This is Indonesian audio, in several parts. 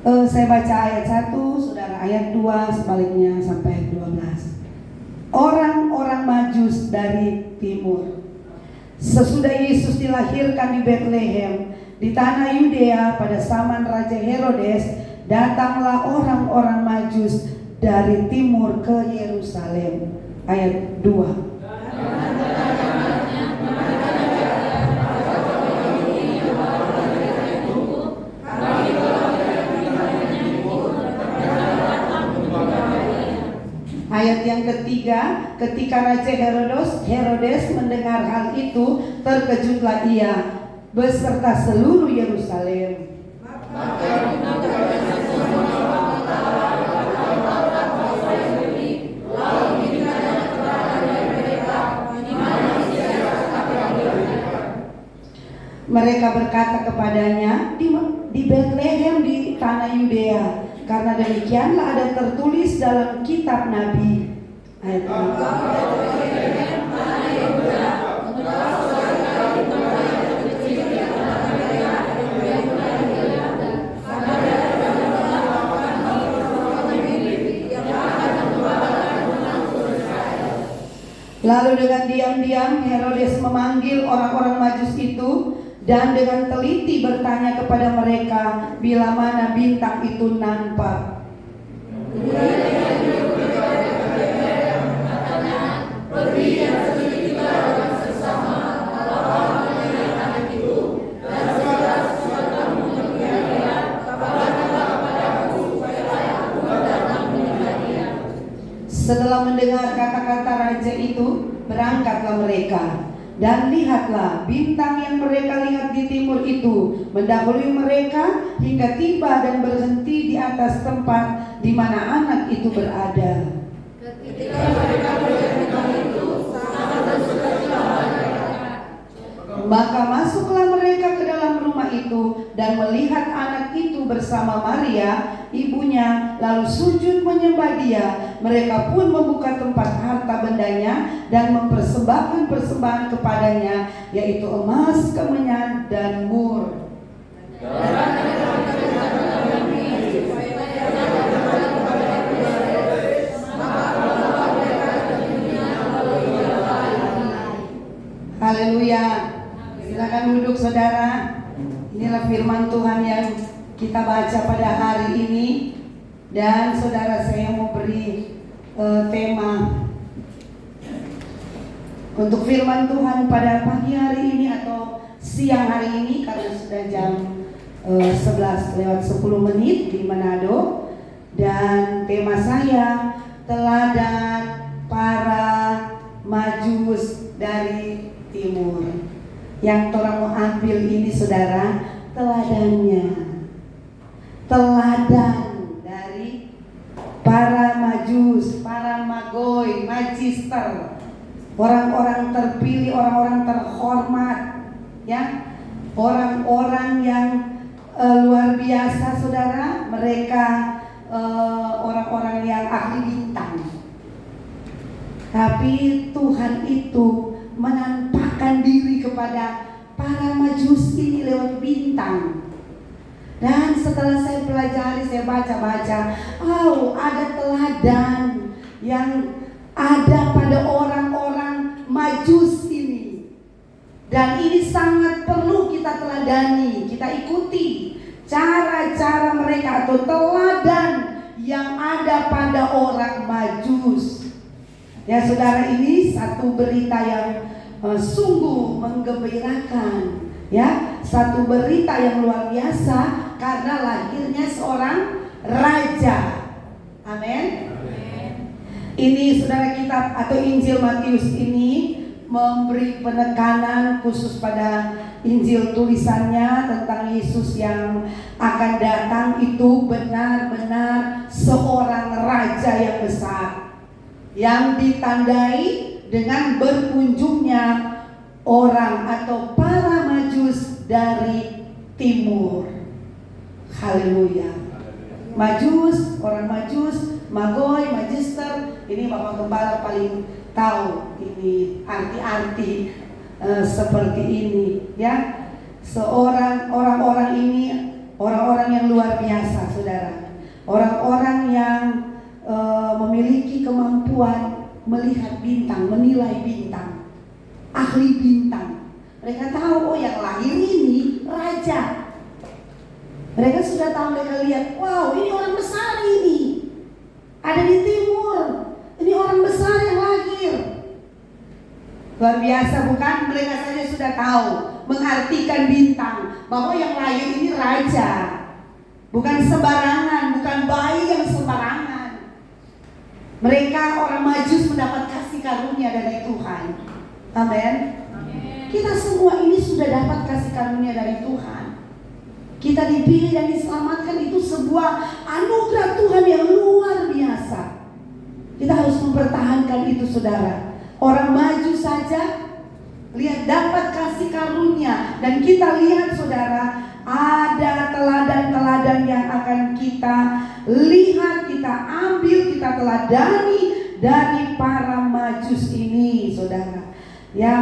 Saya baca ayat 1, saudara, ayat 2 sebaliknya sampai 12. Orang-orang Majus dari timur. Sesudah Yesus dilahirkan di Betlehem di tanah Yudea pada zaman Raja Herodes, datanglah orang-orang Majus dari timur ke Yerusalem. Ayat 2. Ayat yang ketiga, ketika Raja Herodes mendengar hal itu, terkejutlah ia beserta seluruh Yerusalem. Mereka berkata kepadanya, di Betlehem di tanah Yudea, karena demikianlah ada tertulis dalam kitab Nabi. Ayat 4. Lalu dengan diam-diam Herodes memanggil orang-orang Majus itu dan dengan teliti bertanya kepada mereka bila mana bintang itu nampak. Setelah mendengar kata-kata raja itu, berangkatlah mereka. Dan lihatlah, bintang yang mereka lihat di timur itu mendahului mereka hingga tiba dan berhenti di atas tempat di mana anak itu berada. Ketika mereka melihat bintang itu, sangat bersukacita mereka. Maka masuklah mereka ke dalam rumah itu dan melihat anak itu bersama Maria, ibunya, lalu sujud menyembah dia. Mereka pun membuka tempat harta bendanya dan mempersembahkan persembahan kepadanya, yaitu emas, kemenyan, dan mur. Haleluya. Silakan duduk, saudara. Inilah firman Tuhan yang kita baca pada hari ini. Dan saudara, saya mau beri tema untuk firman Tuhan pada pagi hari ini atau siang hari ini, karena sudah jam 11:10 di Manado. Dan tema saya, teladan para Majus dari timur. Yang orang mau ambil ini, saudara, teladannya, teladan dari para Majus, para Magoi, Magister, orang-orang terpilih, orang-orang terhormat, ya, orang-orang yang luar biasa, saudara. Mereka orang-orang yang ahli bintang. Tapi Tuhan itu menampakkan diri kepada para Majus ini lewat bintang. Dan setelah saya pelajari, saya baca-baca, ada teladan yang ada pada orang-orang Majus ini. Dan ini sangat perlu kita teladani, kita ikuti cara-cara mereka atau teladan yang ada pada orang Majus. Ya saudara, ini satu berita yang sungguh menggembirakan, ya, satu berita yang luar biasa karena lahirnya seorang raja. Amin. Ini saudara, kitab atau Injil Matius ini memberi penekanan khusus pada Injil tulisannya tentang Yesus yang akan datang itu benar-benar seorang raja yang besar, yang ditandai dengan berkunjungnya orang atau para Majus dari timur. Haleluya. Majus, orang Majus, Magoi, Magister, ini Bapak Gembala paling tahu ini arti-arti seperti ini, ya. Orang-orang ini orang-orang yang luar biasa, saudara. orang-orang yang memiliki kemampuan melihat bintang, menilai bintang, ahli bintang. Mereka tahu, oh yang lahir ini raja. Mereka sudah tahu, mereka lihat, wow ini orang besar ini, ada di timur, ini orang besar yang lahir. Luar biasa bukan? Mereka saja sudah tahu, mengartikan bintang, bahwa yang lahir ini raja. Bukan sembarangan, bukan bayi yang sembarangan. Mereka orang Majus mendapat kasih karunia dari Tuhan. Amin. Kita semua ini sudah dapat kasih karunia dari Tuhan. Kita dipilih dan diselamatkan, itu sebuah anugerah Tuhan yang luar biasa. Kita harus mempertahankan itu, saudara. Orang Majus saja lihat dapat kasih karunia, dan kita lihat, saudara, ada teladan-teladan yang akan kita lihat, kita ambil, kita teladani dari para Majus ini, saudara. Ya,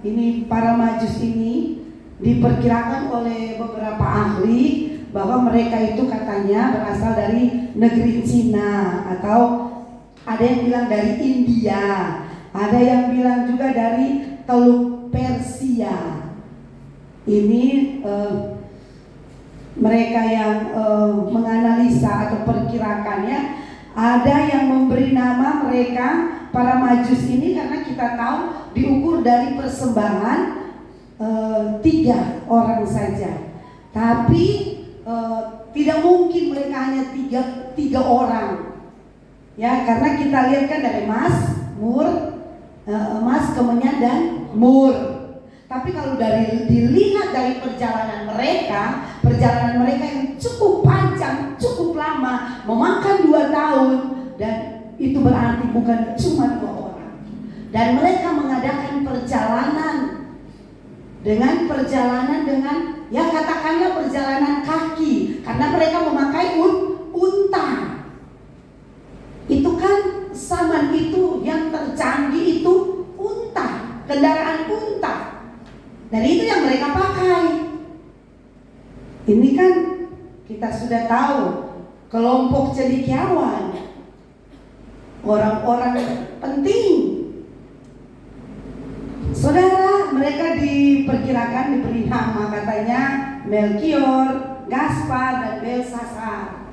ini para Majus ini diperkirakan oleh beberapa ahli bahwa mereka itu katanya berasal dari negeri Cina, atau ada yang bilang dari India, ada yang bilang juga dari Teluk Persia. Ini mereka yang menganalisa atau perkirakannya, ada yang memberi nama mereka para Majus ini karena kita tahu diukur dari persembahan 3 orang saja. Tapi tidak mungkin mereka hanya tiga orang, ya, karena kita lihat kan dari emas, kemenyan, dan mur. Tapi kalau dilihat dari perjalanan mereka yang cukup panjang, cukup lama, memakan 2 tahun, dan itu berarti bukan cuma 2 orang. Dan mereka mengadakan perjalanan dengan ya katakanlah perjalanan kaki, karena mereka memakai unta. Itu kan zaman itu yang tercanggih itu unta, kendaraan unta. Dan itu yang mereka pakai. Ini kan kita sudah tahu kelompok cendekiawan, orang-orang penting. Saudara, mereka diperkirakan diberi nama, katanya Melkior, Gaspar, dan Belsasar.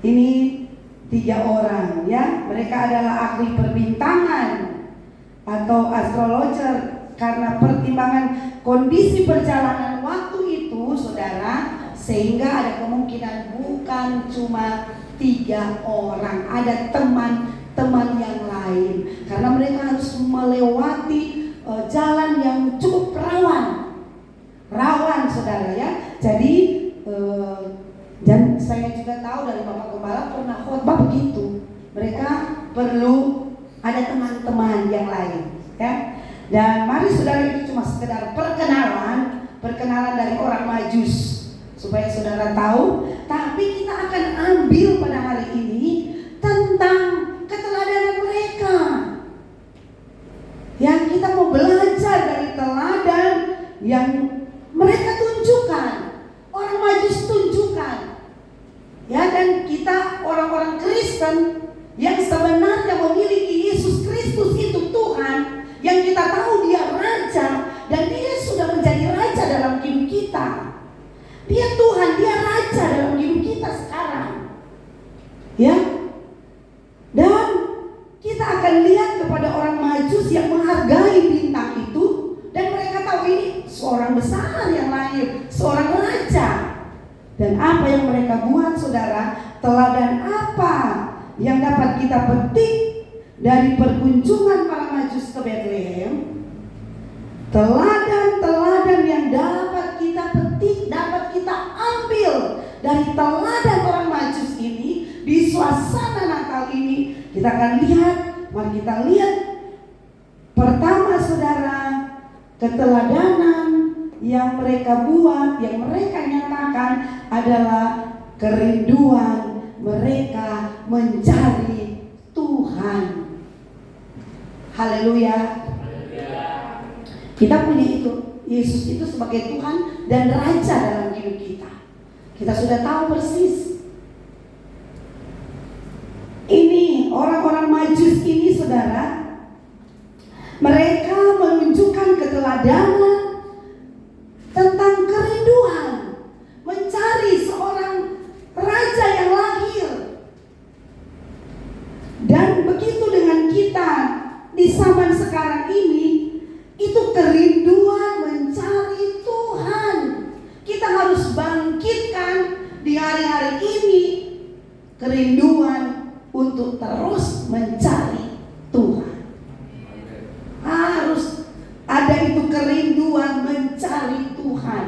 Ini 3 orang, ya. Mereka adalah ahli perbintangan atau astrologer. Karena pertimbangan kondisi perjalanan waktu itu, saudara, sehingga ada kemungkinan bukan cuma 3 orang, ada teman-teman yang lain. Karena mereka harus melewati jalan yang cukup rawan, saudara, ya. Jadi dan saya juga tahu dari Bapak Gembala pernah khotbah begitu. Mereka perlu ada teman-teman yang lain, ya. Dan mari saudara, itu cuma sekedar perkenalan dari orang Majus supaya saudara tahu. Tapi kita akan ambil pada hari ini tentang keteladanan mereka. Yang kita mau belajar dari teladan yang mereka tunjukkan, orang Majus tunjukkan. Ya, dan kita orang-orang Kristen yang sebenarnya memiliki Yesus Kristus itu Tuhan, yang kita tahu dia raja, dan dia sudah menjadi raja dalam hidup kita. Dia Tuhan, dia raja dalam hidup kita sekarang. Ya. Dan kita akan lihat kepada orang Majus yang menghargai bintang itu, dan mereka tahu ini seorang besar yang lahir, seorang raja. Dan apa yang mereka buat, saudara? Teladan apa yang dapat kita petik dari perkunjungan para Majus ke Bethlehem? Teladan-teladan yang dapat kita petik, dapat kita ambil dari teladan orang Majus ini di suasana Natal ini. Kita akan lihat, mari kita lihat. Pertama, saudara, keteladanan yang mereka buat, yang mereka nyatakan adalah kerinduan mereka mencari Tuhan. Haleluya. Kita punya itu, Yesus itu sebagai Tuhan dan Raja dalam hidup kita. Kita sudah tahu persis. saudara, mereka menunjukkan keteladanan tentang kerinduan mencari seorang raja yang lahir. Dan begitu dengan kita di zaman sekarang ini, itu kerinduan mencari Tuhan. Kita harus bangkitkan di hari-hari ini kerinduan untuk terus mencari Tuhan. Harus ada itu kerinduan mencari Tuhan.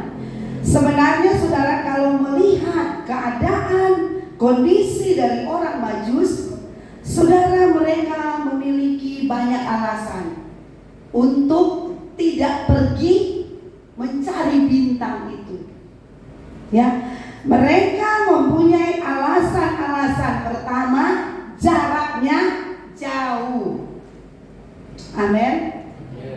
Sebenarnya saudara, kalau melihat keadaan kondisi dari orang Majus, saudara, mereka memiliki banyak alasan untuk tidak pergi mencari bintang itu. Ya, mereka mempunyai alasan-alasan. Pertama, jaraknya jauh. Amin.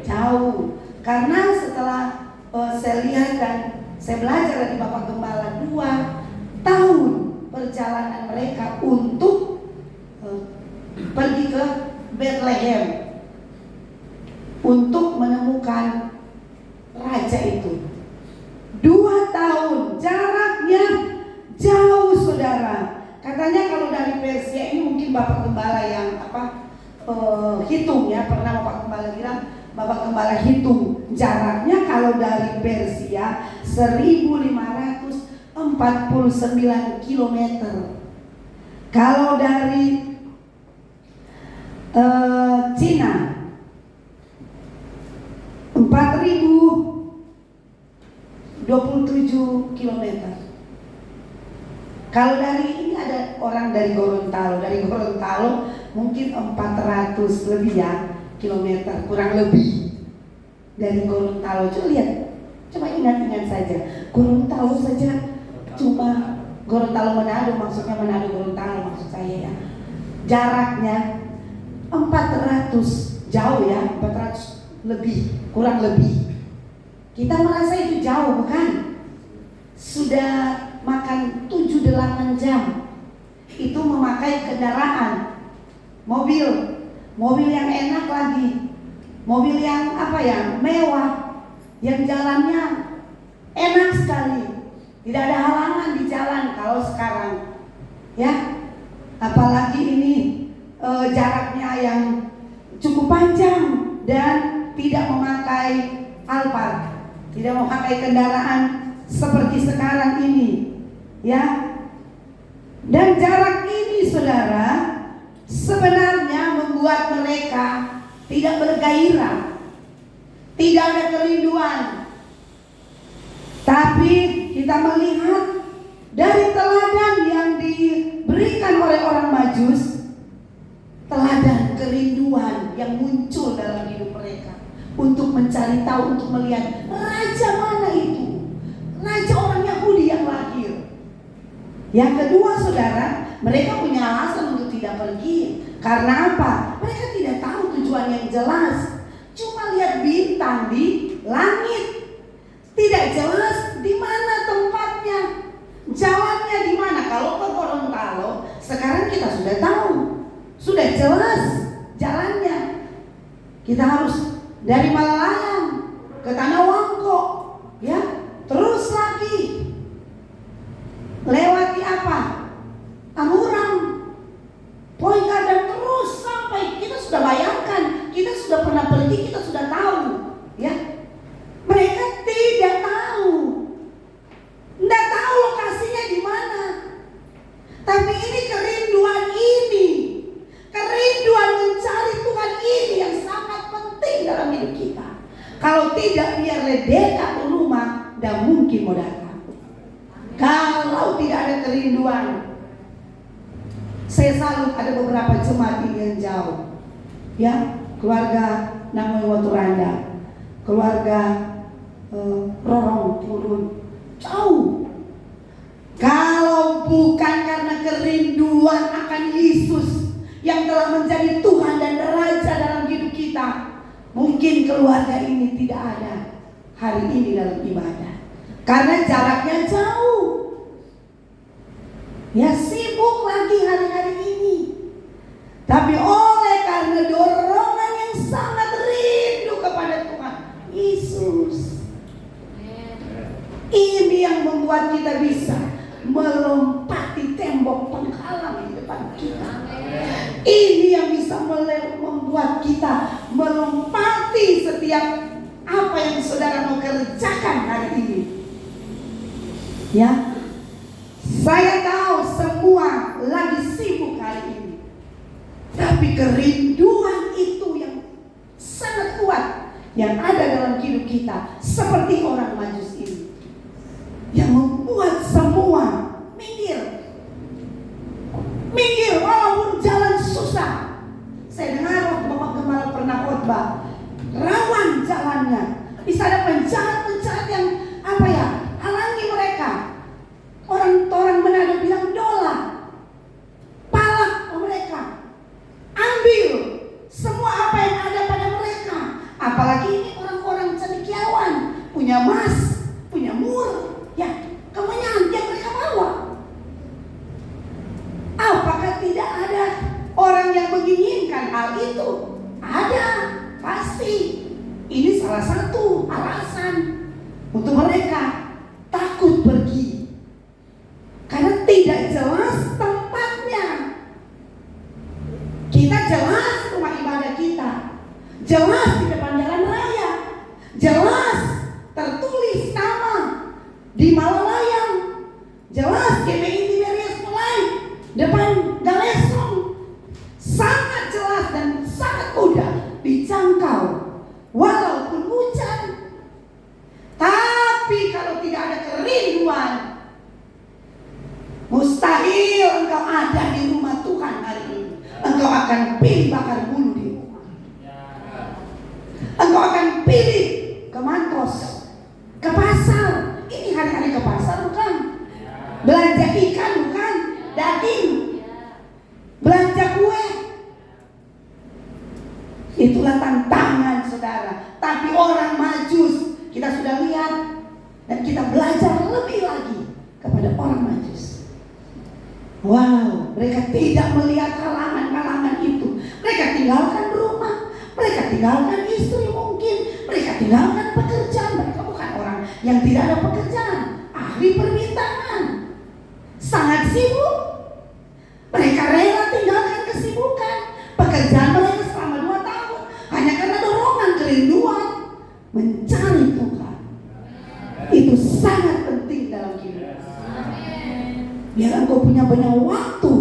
Jauh. Karena setelah saya lihat dan saya belajar dari Bapak Gembala 2 tahun perjalanan mereka untuk pergi ke Bethlehem untuk menemukan raja itu. 2 tahun, jaraknya jauh saudara. Katanya kalau dari Persia, ini mungkin Bapak Gembala yang hitung ya, pernah Bapak Gembala bilang, Bapak Gembala hitung jaraknya kalau dari Persia 1549 km. Kalau dari Cina 4027 km. Kalau dari ini ada orang dari Gorontalo, mungkin 400 lebih ya kilometer, kurang lebih dari Gorontalo. Coba lihat, coba ingat-ingat saja, Gorontalo saja cuma Gorontalo Manado, maksudnya Manado Gorontalo maksud saya ya. Jaraknya 400, jauh ya, 400 lebih, kurang lebih. Kita merasa itu jauh, bukan? Sudah makan 7-8 jam. Itu memakai kendaraan, mobil yang enak lagi, mobil yang mewah, yang jalannya enak sekali, tidak ada halangan di jalan. Kalau sekarang ya, apalagi ini jaraknya yang cukup panjang dan tidak memakai Alphard, tidak memakai kendaraan seperti sekarang ini ya. Dan jarak ini saudara sebenarnya membuat mereka tidak bergairah, tidak ada kerinduan. Tapi kita melihat dari teladan yang diberikan oleh orang Majus, teladan kerinduan yang muncul dalam hidup mereka untuk mencari tahu, untuk melihat raja mana itu, raja orang Yahudi yang lahir. Yang kedua saudara, mereka punya alasan untuk tidak pergi. Karena apa? Mereka tidak tahu tujuan yang jelas. Cuma lihat bintang di langit, tidak jelas di mana tempatnya, jalannya di mana. Kalau ke Gorontalo sekarang kita sudah tahu, sudah jelas jalannya. Kita harus dari Malalayang ke Tanah Wangko, ya, terus lagi lewati Amuram, Poigar, dan terus sampai kita sudah bayangkan, kita sudah pernah pergi, kita sudah tahu, ya. Mereka tidak tahu, tidak tahu lokasinya di mana. Tapi ini kerinduan mencari Tuhan ini yang sangat penting dalam hidup kita. Kalau tidak, biar ledekan rumah, dan mungkin mau datang. Kalau tidak ada kerinduan, saya salut ada beberapa jemaat ini yang jauh, ya, keluarga Namoy Waturanda, keluarga Rorong turun jauh. Kalau bukan karena kerinduan akan Yesus yang telah menjadi Tuhan dan Raja dalam hidup kita, mungkin keluarga ini tidak ada hari ini dalam ibadah. Karena jaraknya jauh, ya, sibuk lagi hari-hari ini. Tapi oleh karena dorongan membuat kita bisa melompati tembok penghalang di depan kita. Ini yang bisa membuat kita melompati setiap apa yang saudara mau kerjakan hari ini. Ya, saya tahu semua lagi sibuk hari ini, tapi kerinduan itu yang sangat kuat yang ada dalam hidup kita, seperti orang Majus ini, yang membuat semua minggir walaupun jalan susah. Saya dengar waktu Bapak Gembala pernah khotbah, rawan jalannya, bisa ada penjahat-penjahat yang halangi mereka. Orang Manado bilang dola, palak mereka, ambil semua apa yang ada pada mereka. Apalagi ini orang-orang cendekiawan, punya emas, punya mur, ya kemenyan yang mereka bawa. Apakah tidak ada orang yang menginginkan hal itu? Ada, pasti. Ini salah satu alasan untuk mereka takut pergi, karena tidak jelas tempatnya. Kita jelas rumah ibadah kita, jelas di depan jalan raya, jelas tertulis nama di Malalayang, jelas GBI Tiberias mulai depan Galesong, sangat jelas dan sangat mudah dijangkau. Walaupun hujan, tapi kalau tidak ada kerinduan, mustahil engkau ada di rumah Tuhan hari ini. Engkau akan pilih bakar bulu di rumah. Engkau akan pilih ke Mantos, ke pasar. Ini hari-hari ke pasar bukan? Belanja ikan bukan? Daging, belanja kue. Itulah tantangan saudara. Tapi orang Majus kita sudah lihat, dan kita belajar lebih lagi kepada orang Majus. Wow, mereka tidak melihat halangan-halangan itu. Mereka tinggalkan rumah, mereka tinggalkan istri mungkin, mereka tinggalkan pekerjaan. Mereka bukan orang yang tidak ada pekerjaan, ahli permintaan, sangat sibuk. Mereka rela tinggalkan kesibukan pekerjaan mereka selama 2 tahun hanya karena dorongan kerinduan mencari Tuhan. Itu sangat penting dalam hidup. Biar engkau punya banyak waktu,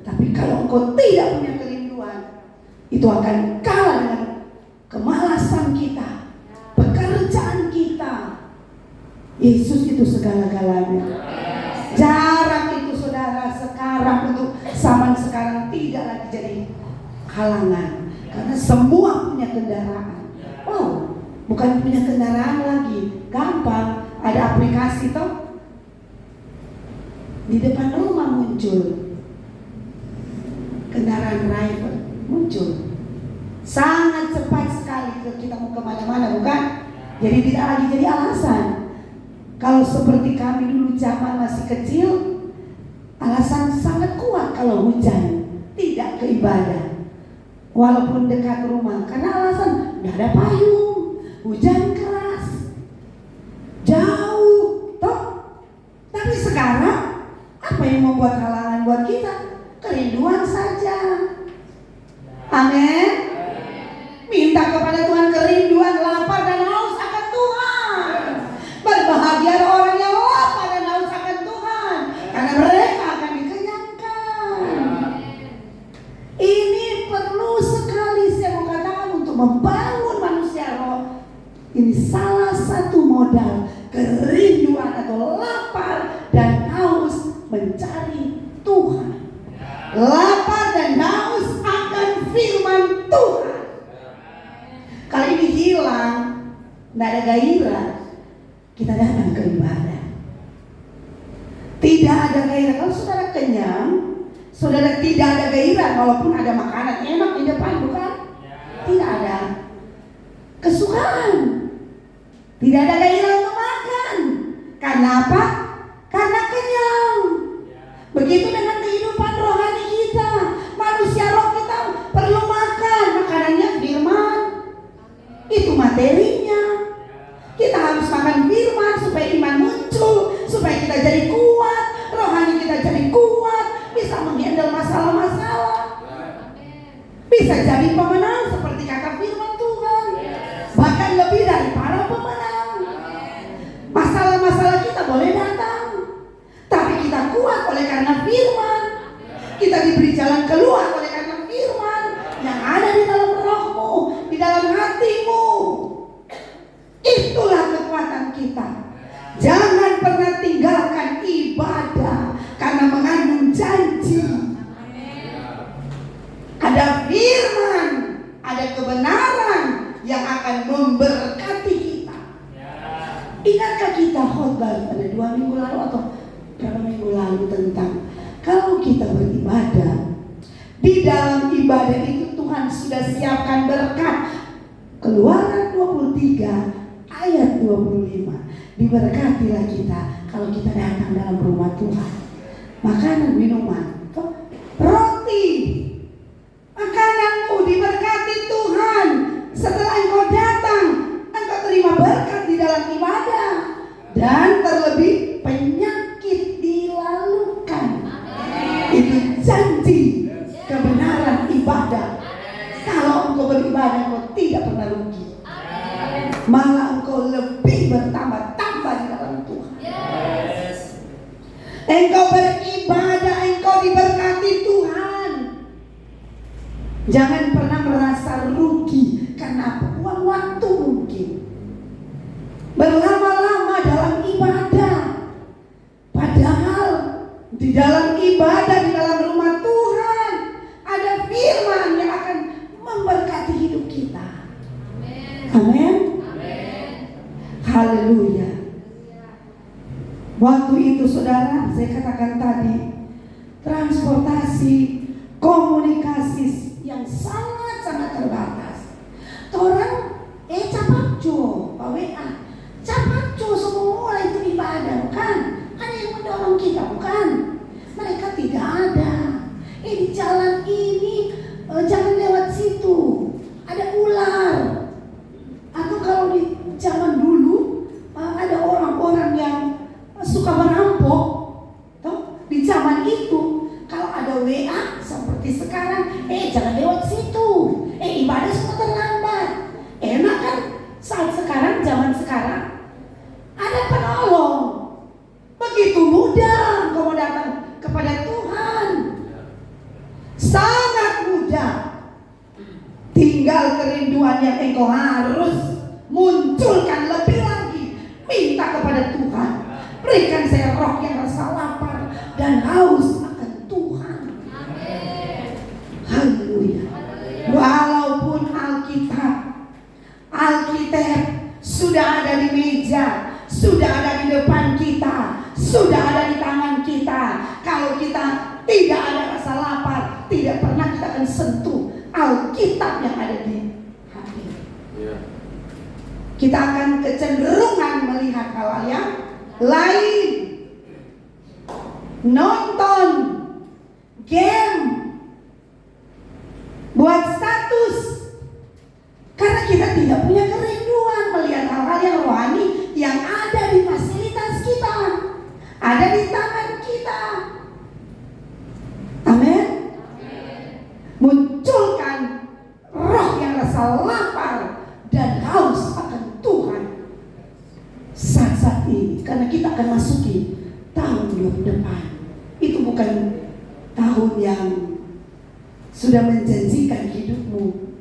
tapi kalau engkau tidak punya kerinduan, itu akan kalah dengan kemalasan kita, pekerjaan kita. Yesus itu segala-galanya. Jarak itu saudara sekarang, untuk zaman sekarang tidak lagi jadi halangan, karena semua punya kendaraan. Oh, bukan punya kendaraan lagi, gampang, ada aplikasi toh. Di depan rumah muncul kendaraan driver, muncul sangat cepat sekali. Kita mau kemana-mana bukan? Jadi tidak lagi jadi alasan. Kalau seperti kami dulu zaman masih kecil, alasan sangat kuat kalau hujan tidak ke ibadah, walaupun dekat rumah, karena alasan nggak ada payung, hujan keras, jauh, toh. Tapi sekarang apa yang membuat halangan buat kita? Kerinduan saja. Amin. Minta kepada Tuhan kerinduan, lapar dan haus akan Tuhan. Berbahagia orang yang lapar dan haus akan Tuhan, karena mereka akan dikenyangkan. Ini perlu sekali saya mau katakan untuk membangun manusia roh. Ini salah satu modal kerinduan atau lapar dan haus mencari Tuhan. Lapar dan haus akan firman Tuhan. Kalau ini hilang, tidak ada gairah, kita datang ke ibadah. Tidak ada gairah. Kalau saudara kenyang, saudara tidak ada gairah, walaupun ada makanan enak di depan, bukan? Tidak ada kesukaan, tidak ada gairah untuk makan. Karena apa? Karena kenyang. Begitu dengan kehidupan rohani kita. Manusia roh kita perlu makan. Makanannya firman. Itu materinya. Kita harus makan firman supaya iman muncul, supaya kita bisa jadi pemenang seperti kata firman Tuhan. Bahkan lebih dari para pemenang. Masalah-masalah kita boleh datang, tapi kita kuat oleh karena firman. Kita diberi jalan keluar oleh karena firman yang ada di dalam rohmu, di dalam hatimu. Itulah kekuatan kita. Jangan pernah tinggalkan ibadah karena mengandung janji. Ada firman, ada kebenaran yang akan memberkati kita. Ingatkah kita khotbah pada 2 minggu lalu atau berapa minggu lalu tentang kalau kita beribadah, di dalam ibadah itu Tuhan sudah siapkan berkat. Keluaran 23 ayat 25. Diberkatilah kita kalau kita datang dalam rumah Tuhan. Makanan, minuman, roti, makananmu diberkati Tuhan. Setelah engkau datang, engkau terima berkat di dalam ibadah. Dan terlebih penyakit dilalukan. Itu janji kebenaran ibadah. Kalau engkau beribadah, engkau tidak pernah rugi. Malah engkau lebih bertambah-tambah di dalam Tuhan. Engkau beribadah, engkau diberkati Tuhan. Jangan pernah merasa rugi karena uang waktu mungkin. Berlama-lama dalam ibadah. Padahal di dalam ibadah, di dalam rumah Tuhan, ada firman yang akan memberkati hidup kita. Amin. Haleluya. Waktu itu saudara, saya katakan tadi, transportasi, komunikasi yang sangat-sangat terbatas. Orang capaco, WA, capaco semua itu ibadah, bukan? Ada yang mendorong kita, bukan? Mereka tidak ada. Di jalan ini jangan lewat situ, ada ular. Atau kalau di zaman dulu ada orang-orang yang suka merampok. Di zaman itu kalau ada WA seperti sekarang, jangan lewat situ, ibadah semua terlambat. Enak kan saat sekarang, zaman sekarang ada penolong. Begitu mudah engkau mau datang kepada Tuhan. Sangat mudah. Tinggal kerinduan yang engkau harus munculkan lebih lagi. Minta kepada Tuhan, berikan saya roh yang rasa lapar dan haus akan Tuhan. Haleluya. Walaupun Alkitab sudah ada di meja, sudah ada di depan kita, sudah ada di tangan kita. Kalau kita tidak ada rasa lapar, tidak pernah kita akan sentuh Alkitab yang ada di hati. Kita akan kecenderungan melihat hal yang lain, nonton game, buat status, karena kita tidak punya kerinduan melihat hal-hal yang rohani yang ada di fasilitas kita, ada di tangan kita. Amin. Munculkan roh yang rasa lapar dan haus akan Tuhan saat ini, karena kita akan masuki tahun depan. Itu bukan tahun yang sudah menjanjikan hidupmu.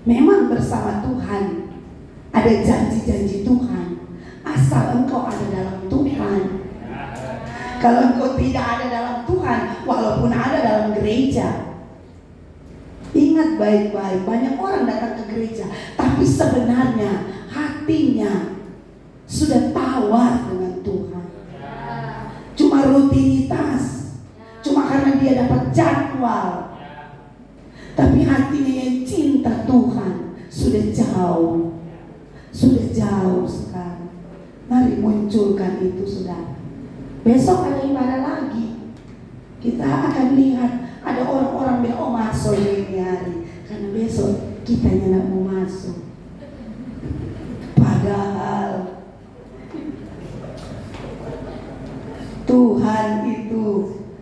Memang bersama Tuhan ada janji-janji Tuhan, asal engkau ada dalam Tuhan. Kalau engkau tidak ada dalam Tuhan, walaupun ada dalam gereja, ingat baik-baik, banyak orang datang ke gereja, tapi sebenarnya hatinya sudah tawar dengan Tuhan. Cuma rutinitas, cuma karena dia dapat jadwal. Tapi hatinya yang cinta Tuhan sudah jauh sekarang. Mari munculkan itu, saudara. Besok ada ibadah lagi. Kita akan lihat ada orang-orang bilang, masuk ini hari, karena besok kitanya tidak mau masuk. Padahal Tuhan itu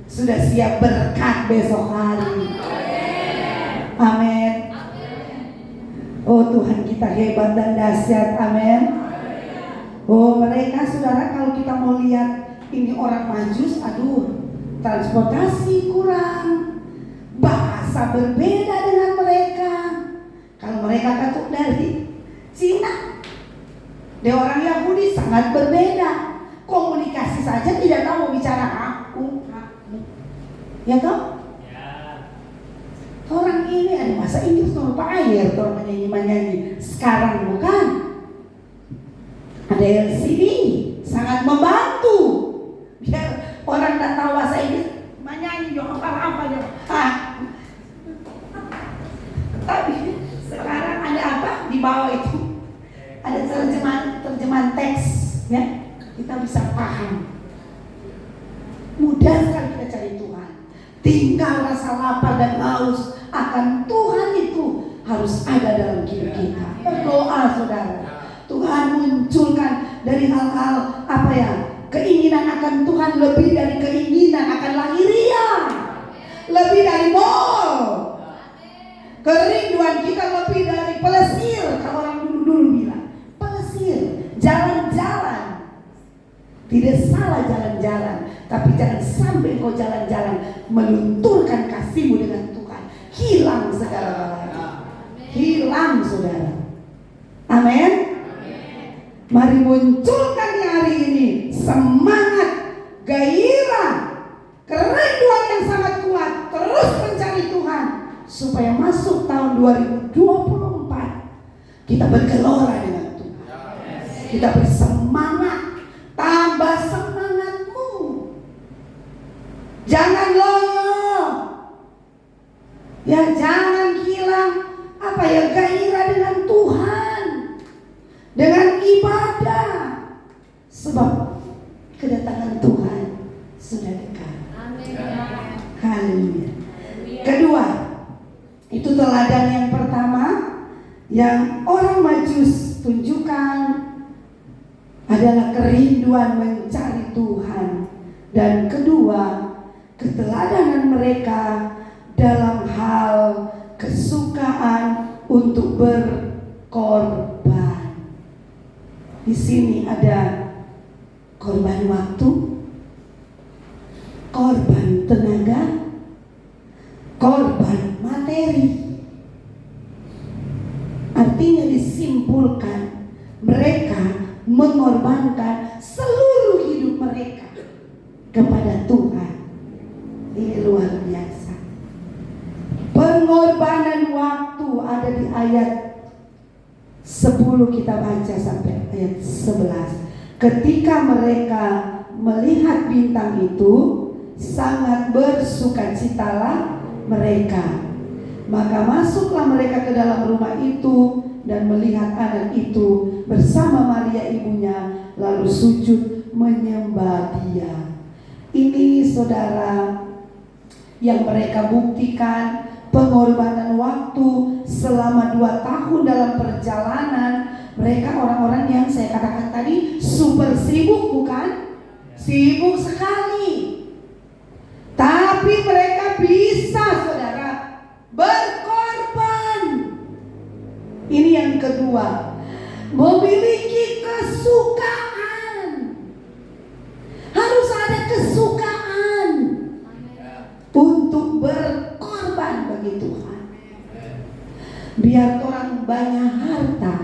sudah siap berkat besok hari. Amin. Tuhan kita hebat dan dahsyat, amin. Oh mereka saudara, kalau kita mau lihat ini orang Majus, aduh, transportasi kurang, bahasa berbeda dengan mereka. Kalau mereka katuk dari Cina, dia orang Yahudi sangat berbeda. Komunikasi saja tidak tahu mau bicara aku. Ya toh? Ya. Orang ini ada bahasa Inggris lupa air, orang menyanyi. Sekarang bukan. Ada LCD, sangat membantu. Biar orang tak tahu bahasa Inggris, menyanyi juga apa-apa ya. Tapi sekarang ada apa di bawah itu? Ada terjemahan teks, ya. Kita bisa paham. Mudah sekali kita cari Tuhan. Tinggal rasa lapar dan haus akan Tuhan itu harus ada dalam hidup kita. Berdoa saudara, Tuhan munculkan dari hal-hal keinginan akan Tuhan, lebih dari keinginan akan lahiriah, lebih dari mall. Kerinduan kita lebih dari pelesir. Kalau orang dulu bilang pelesir, jalan-jalan. Tidak salah jalan-jalan, tapi jangan sampai kau jalan-jalan melunturkan kasihmu dengan Tuhan. Hilang segala-galanya. Hilang saudara. Amin. Mari munculkan di hari ini semangat, gairah, kerinduan yang sangat kuat, terus mencari Tuhan, supaya masuk tahun 2024 kita bergelora dengan Tuhan. Kita bersemangat. Tambah semangatmu. Jangan loyo. Ya jangan hilang gairah dengan Tuhan, dengan ibadah. Sebab kedatangan Tuhan sudah dekat. Amin. Haleluya. Kedua, itu teladan yang pertama yang orang Majus tunjukkan adalah kerinduan mencari Tuhan. Dan kedua, keteladanan mereka dalam hal kesukaan untuk berkorban. Di sini ada korban waktu, korban tenaga, korban materi. Artinya disimpulkan mereka mengorbankan seluruh hidup mereka kepada Tuhan. Ini luar biasa. Pengorbanan waktu ada di ayat 10, kita baca sampai ayat 11. Ketika mereka melihat bintang itu, sangat bersukacitalah mereka. Maka masuklah mereka ke dalam rumah itu dan melihat anak itu bersama Maria ibunya, lalu sujud menyembah dia. Ini saudara yang mereka buktikan pengorbanan waktu selama 2 tahun dalam perjalanan. Mereka orang-orang yang saya katakan tadi super sibuk, bukan? Sibuk sekali. Tapi mereka bisa saudara berkorban. Ini yang kedua, memiliki kesukaan. Harus ada kesukaan untuk berkorban bagi Tuhan. Biar orang banyak harta,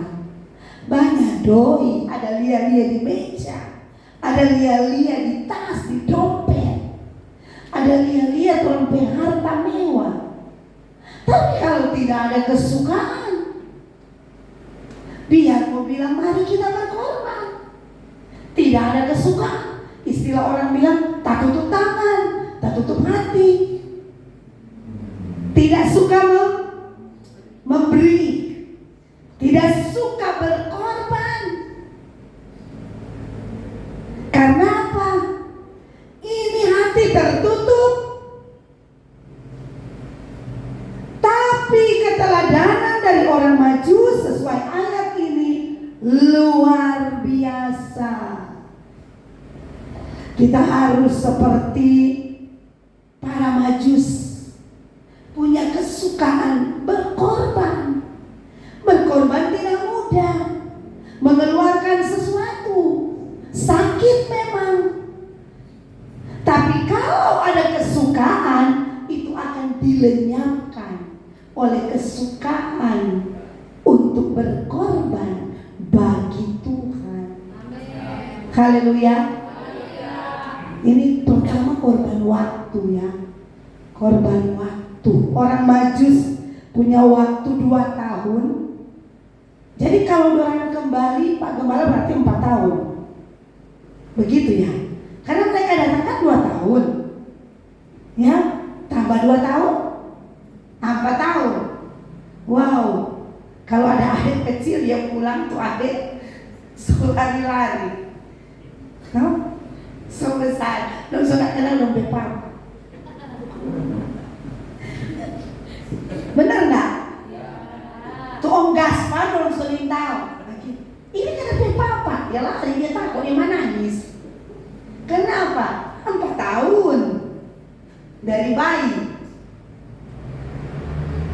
banyak doi, ada lia-lia di meja, ada lia-lia di tas, di dompet, ada lia-lia orang punya harta mewah. Tapi kalau tidak ada kesukaan, biar mau bilang mari kita berkorban, tidak ada kesukaan. Istilah orang bilang tak tutup tangan, tak tutup hati, tidak suka memberi, tidak suka berkorban. Karena apa? Ini hati tertutup. Tapi keteladanan dari orang Majus sesuai ayat ini luar biasa. Kita harus seperti para Majus, punya kesukaan berkorban. Berkorban dilenyapkan oleh kesukaan untuk berkorban bagi Tuhan. Haleluya. Ini pertama korban waktu ya. Korban waktu. Orang Majus punya waktu 2 tahun. Jadi kalau orang kembali, Pak Gembala berarti 4 tahun. Begitu ya. Karena mereka datang kan 2 tahun. Ya, tambah 2 tahun 4 tahun. Wow. Kalau ada adik kecil yang pulang tuh adik lari-lari. No? So besar, dong sudah kenal dong Bepam. Benar nggak? Tuh Om Gaspar dong selintau. Ini kan ada papa, ya lari dia takut dia nangis. Kenapa? 4 tahun dari bayi.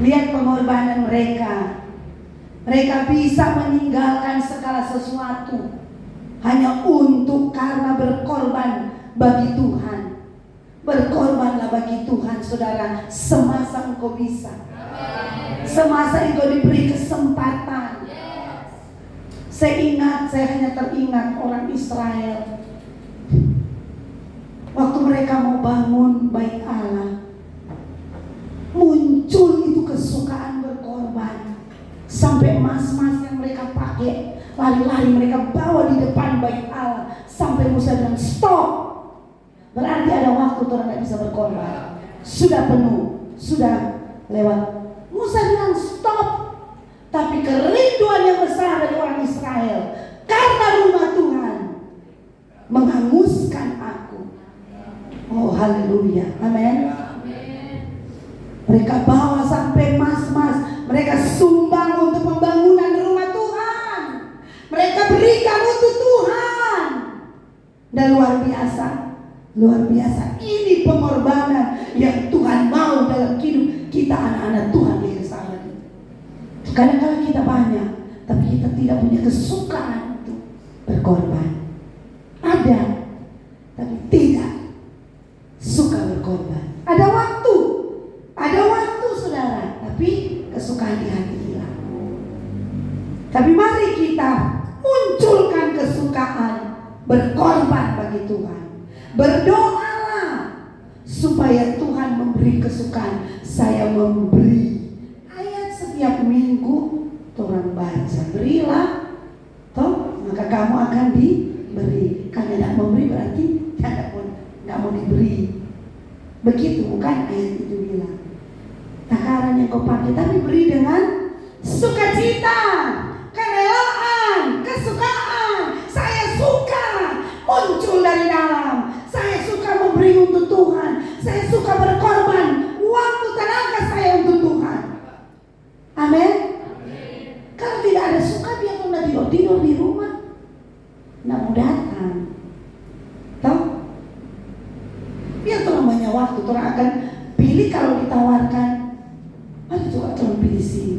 Lihat pengorbanan mereka. Mereka bisa meninggalkan segala sesuatu hanya untuk karena berkorban bagi Tuhan. Berkorbanlah bagi Tuhan, saudara, semasa engkau bisa. Semasa engkau diberi kesempatan. Saya hanya teringat orang Israel. Waktu mereka mau bangun bait Allah, muncul itu kesukaan berkorban. Sampai emas-emas yang mereka pakai, lari-lari mereka bawa di depan bait Allah. Sampai Musa bilang stop. Berarti ada waktu orang tidak bisa berkorban. Sudah penuh, sudah lewat. Musa bilang stop. Tapi kerinduan yang besar dari orang Israel, karena rumah Tuhan menghanguskan aku. Oh haleluya, amin. Mereka bawa sampai emas-emas. Mereka sumbang untuk pembangunan rumah Tuhan. Mereka berikan untuk Tuhan. Dan luar biasa. Luar biasa. Ini pengorbanan yang Tuhan mau dalam hidup kita anak-anak Tuhan di Yerusalem. Kadang-kadang kita banyak, tapi kita tidak punya kesukaan untuk berkorban. Ada, tapi tidak suka berkorban. Ada waktu saudara, tapi kesukaan di hati hilang. Tapi mari kita munculkan kesukaan berkorban bagi Tuhan. Berdoalah supaya Tuhan memberi kesukaan. Saya memberi ayat setiap minggu orang baca, berilah toh maka kamu akan diberi. Kalau tidak memberi berarti tidak mau diberi. Begitu bukan ayat itu bilang. Takaran yang kau pakai, tapi beri dengan sukacita, kerelaan, kesukaan. Saya suka muncul dari dalam. Saya suka memberi untuk Tuhan. Saya suka berkorban waktu tenaga saya untuk Tuhan. Amin. Kalau tidak ada suka, biar kau tidur di rumah, tidak mau datang. Tahu? Biar Tuhan banyak waktu, Tuhan akan pilih kalau ditawarkan. Mari coba Tuhan pilih sini.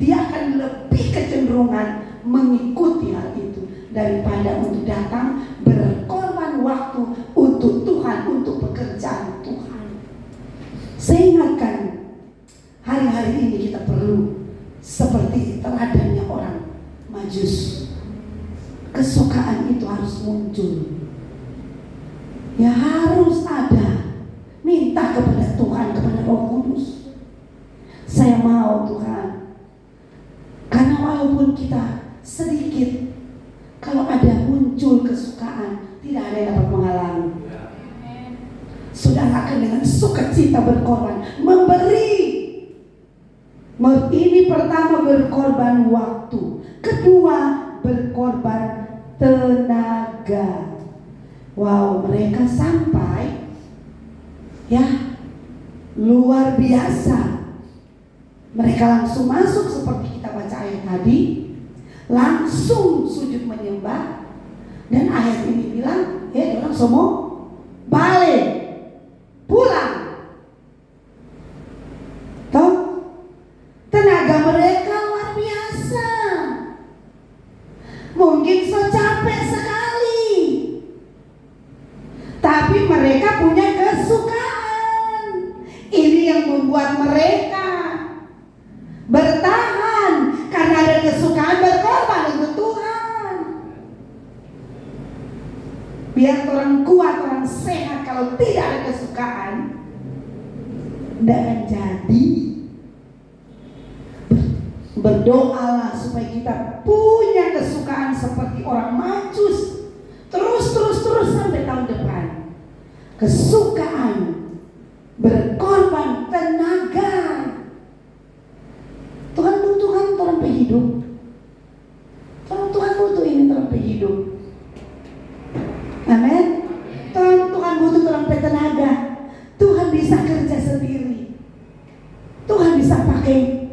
Dia akan lebih kecenderungan mengikuti hal itu daripada untuk datang berkorban waktu untuk Tuhan, untuk pekerjaan Tuhan. Saya ingatkan hari-hari ini kita perlu seperti teladannya orang Majus. Kesukaan itu harus muncul. Ya harus ada. Minta kepada Tuhan, kepada Roh Kudus. Saya mau Tuhan. Karena walaupun kita sedikit, kalau ada muncul kesukaan, tidak ada yang dapat menghalangi. Saudara akan dengan sukacita berkorban, memberi. Ini pertama berkorban waktu, kedua berkorban tenaga. Wow, mereka sampai ya luar biasa. Mereka langsung masuk seperti kita baca ayat tadi, langsung sujud menyembah. Dan ayat ini bilang, orang semua balik pulang. Tahu? Tenaga mereka luar biasa. Mungkin so capek sekali, tapi mereka punya kesukaan. Ini yang membuat mereka bertahan karena ada kesukaan berkorban untuk Tuhan. Biar orang kuat, orang sehat, kalau tidak ada kesukaan, tidak akan jadi. Berdoalah supaya kita punya kesukaan seperti orang Majus. Terus sampai tahun depan. Kesukaan berkorban tenaga. Tuhan butuhkan orang hidup. Tuhan butuh ini orang hidup. Amin. Tuhan butuh orang tenaga. Tuhan bisa kerja sendiri. Tuhan bisa pakai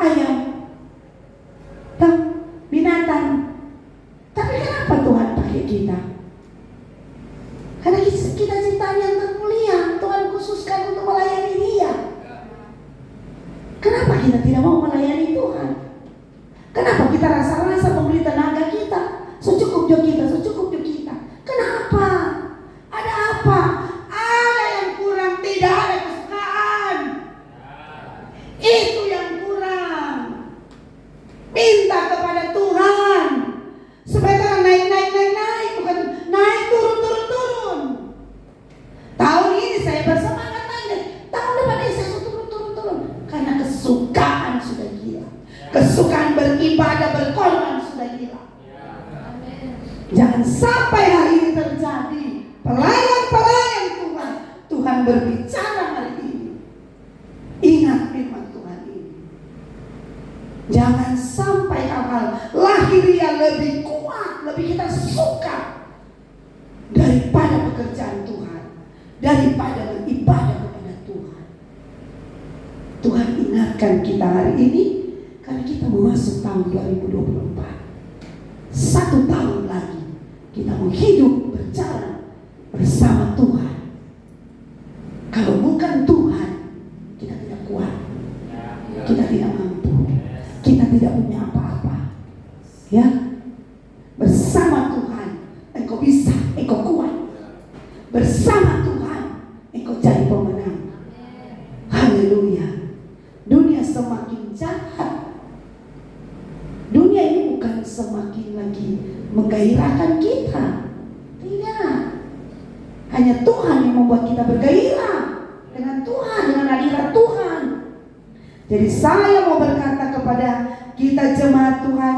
ayam, binatang. Tapi kenapa Tuhan pakai kita? Karena kita ciptaan yang termulia. Tuhan khususkan untuk melayani Dia. Kenapa kita tidak mau melayani Tuhan? Kenapa kita rasa-rasa memberi tenaga kita secukup kita? Kenapa? Ada apa? Ada yang kurang, tidak ada kesukaan. Itu yang kurang. Minta kepada Tuhan supaya Tuhan naik, bukan naik turun. Tahun ini saya bersemangat naik, tahun depan saya turun. Karena kesukaan sudah gila. Kesukaan beribadah, berkorban sudah gila. Jangan sampai hari ini terjadi. Pelayan Tuhan berbicara hari ini. Ingat firman Tuhan ini. Jangan sampai hal-hal lahiriah lebih kuat, lebih kita suka daripada pekerjaan Tuhan, daripada beribadah kepada Tuhan. Tuhan ingatkan kita hari ini karena kita mau masuk tahun 2024. 1 tahun lagi kita mau hidup berjalan bersama Tuhan. Kalau bukan Tuhan, kita tidak kuat, kita tidak mampu, kita tidak punya apa-apa. Ya, bersama Tuhan engkau bisa, engkau kuat. Bersama Tuhan engkau jadi pemenang. Haleluya. Dunia semakin jahat. Dunia ini bukan semakin lagi menggairahkan kita. Tidak. Hanya Tuhan yang membuat kita bergairah dengan Tuhan, dengan hadirat Tuhan. Jadi saya mau berkata kepada kita jemaat Tuhan,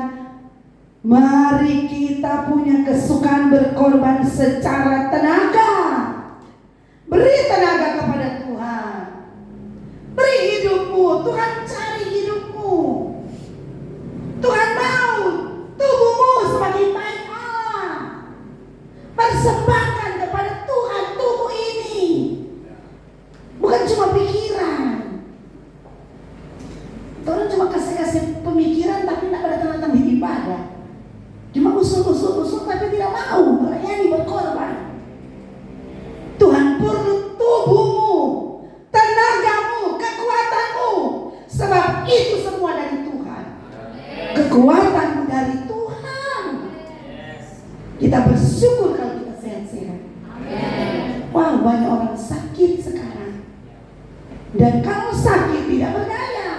mari kita punya kesukaan berkorban secara tenaga. Beri tenaga kepada Tuhan. Beri hidupmu. Tuhan cari hidupmu. Tuhan mau tubuhmu sebagai bait Allah. Persembahkan kepada Tuhan tubuh ini. Bukan cuma pikiran. Orang cuma kasih pemikiran tapi tidak pada tanda-tanda ibadah. Cuma usul tapi tidak mau melayani, berkorban. Tuhan perlu tubuhmu, tenagamu, kekuatanmu. Sebab itu semua dari Tuhan. Kekuatanmu dari Tuhan. Kita bersyukur kalau kita sehat-sehat. Wah, banyak orang sakit sekarang. Dan kalau sakit tidak berdaya.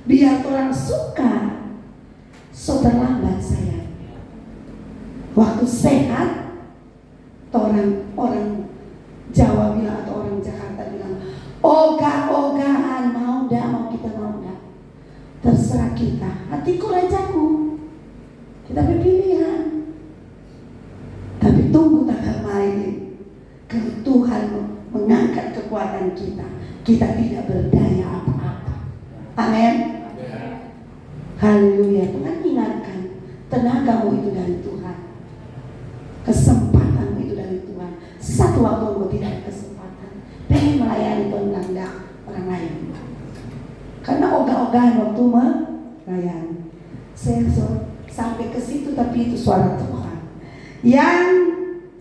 Biar orang suka, so terlambat saya. Waktu sehat, orang Jawa bilang atau orang Jakarta bilang, ogah-ogahan, mau kita mau dah. Terserah kita, hatiku rajaku. Kita berpilihan. Tapi tunggu tanggal main. Kalau Tuhan mengangkat kekuatan kita, kita tidak berdaya apa-apa. Amin. Haleluya. Tuhan ingatkan, tenagamu itu dari Tuhan, kesempatanmu itu dari Tuhan. Satu waktu engkau tidak ada kesempatan, pengen melayani Tuhan landak orang lain, karena ogah-ogahan waktu melayani. Saya sampai ke situ, tapi itu suara Tuhan. Yang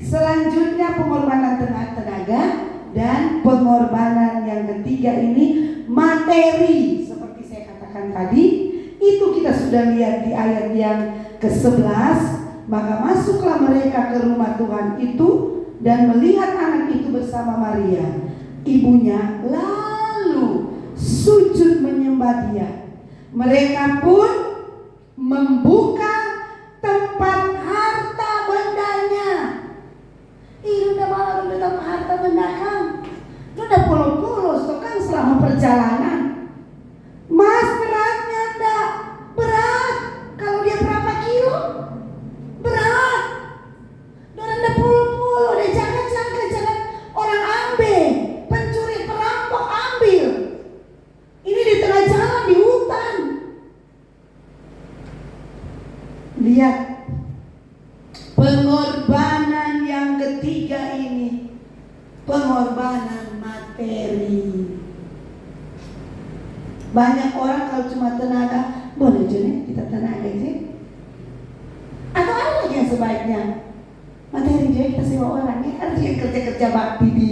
selanjutnya pengorbanan tenaga, dan pengorbanan yang ketiga ini materi. Seperti saya katakan tadi, itu kita sudah lihat di ayat yang ke-11. Maka masuklah mereka ke rumah Tuhan itu dan melihat anak itu bersama Maria, ibunya, lalu sujud menyembah dia. Mereka pun membuka tempat harta bendanya. Ih, udah malam udah tempat harta benda kan? Udah pulos-pulos tuh kan selama perjalanan. Mas, beratnya enggak? Berat. Kalau dia berapa kilo? Berat. Udah puluh-puluh, udah jangan orang ambil, pencuri perampok ambil. Ini di tengah jalan di hutan. Lihat pengorbanan yang ketiga ini, pengorbanan materi. Banyak orang kalau cuma tenaga, boleh Juni kita tenaga aja. Atau ada lagi yang sebaiknya materi juga kita sewa orang ya. Ada yang kerja bakti di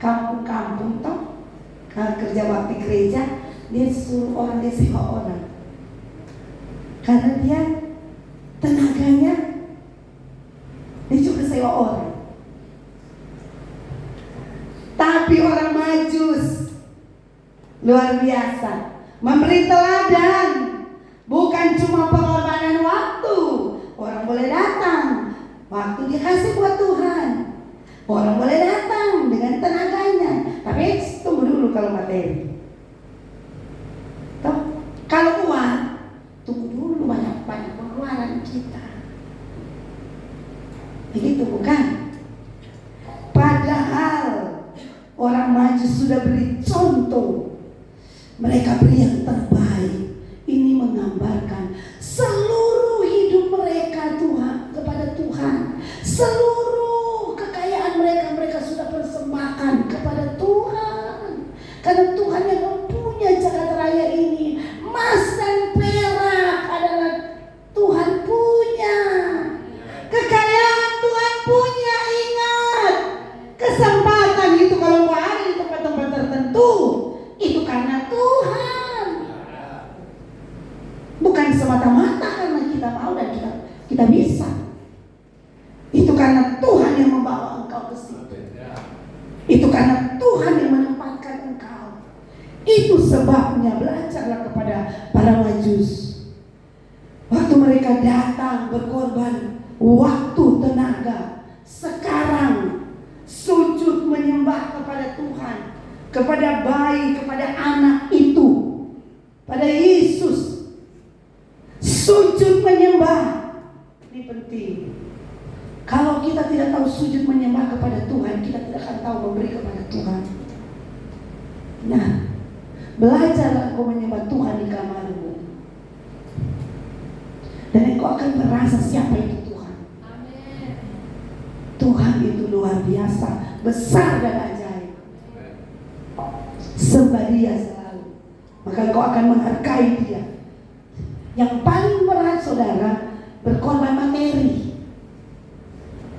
kampung-kampung toh, kerja bakti gereja, dia suruh orang, dia sewa orang. Karena dia tenaganya dia juga sewa orang. Tapi orang Majus luar biasa, memberi teladan. Bukan cuma pengorbanan waktu, orang boleh datang, waktu dikasih buat Tuhan. Orang boleh datang dengan tenaganya, tapi tunggu dulu kalau materi. Toh, kalau uang, tunggu dulu banyak pengeluaran kita. Begitu bukan? Padahal orang Majus sudah beri contoh. Mereka beri yang terbaik. Ini menggambarkan seluruh hidup mereka Tuhan kepada Tuhan. Seluruh kekayaan mereka sudah persembahkan kepada Tuhan. Karena Tuhan yang mempunyai jagat raya ini, emas dan perak adalah Tuhan punya. Kekayaan Tuhan punya, ingat. Kesempatan itu kalau mau ada di tempat-tempat tertentu, itu karena Tuhan. Bukan semata-mata karena kita mau dan kita bisa. Itu karena Tuhan yang membawa engkau ke situ. Itu karena Tuhan yang menempatkan engkau. Itu sebabnya belajarlah kepada para Majus. Waktu mereka datang berkorban waktu, tenaga, sekarang sujud menyembah kepada Tuhan, kepada bayi, kepada anak itu, pada Yesus. Sujud menyembah. Ini penting. Kalau kita tidak tahu sujud menyembah kepada Tuhan, kita tidak akan tahu memberi kepada Tuhan. Nah, belajarlah engkau menyembah Tuhan di kamarmu, dan engkau akan merasa siapa itu Tuhan. Amin. Tuhan itu luar biasa, besar dan ajaib. Sembah Dia selalu, maka engkau akan menghargai Dia. Yang paling berat saudara, berkorban materi.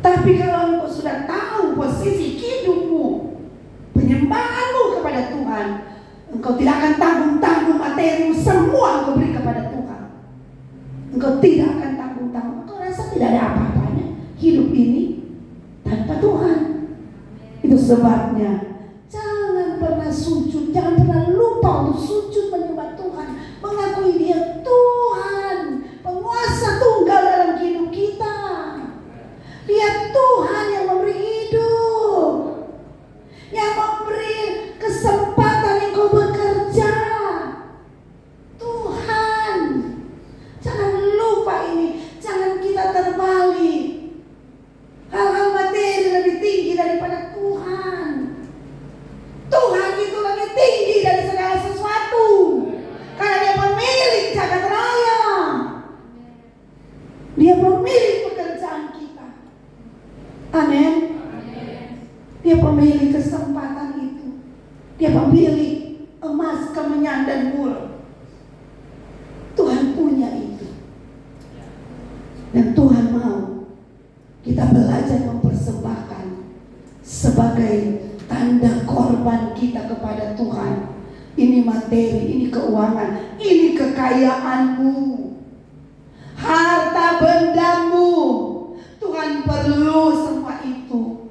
Tapi kalau engkau sudah tahu posisi hidupmu, penyembahanmu kepada Tuhan, engkau tidak akan tanggung-tanggung materimu, semua engkau beri kepada Tuhan. Engkau tidak akan tanggung-tanggung. Engkau rasa tidak ada apa-apanya hidup ini tanpa Tuhan. Itu sebabnya jangan pernah sujud, jangan pernah lupa untuk sujud menyembah Tuhan, mengakui Dia Tuhan, penguasa tunggal dalam hidup kita. Dia Tuhan yang memberi hidup, yang memberi kesempatan engkau bekerja. Tuhan, jangan lupa ini, jangan kita terbalik. Hal-hal materi lebih tinggi daripada Tuhan. Tuhan itu lebih tinggi dari segala sesuatu, karena Dia pemilik jagat raya. Dia pemilik pekerjaan kita. Amin. Dia pemilik kesempatan itu. Dia pemilik emas, kemenyan, dan mur. Tuhan punya itu. Dan Tuhan mau kita belajar mempersembahkan sebagai tanda korban kita kepada Tuhan. Ini materi, ini keuangan, ini kekayaanmu, harta bendamu. Tuhan perlu semua itu.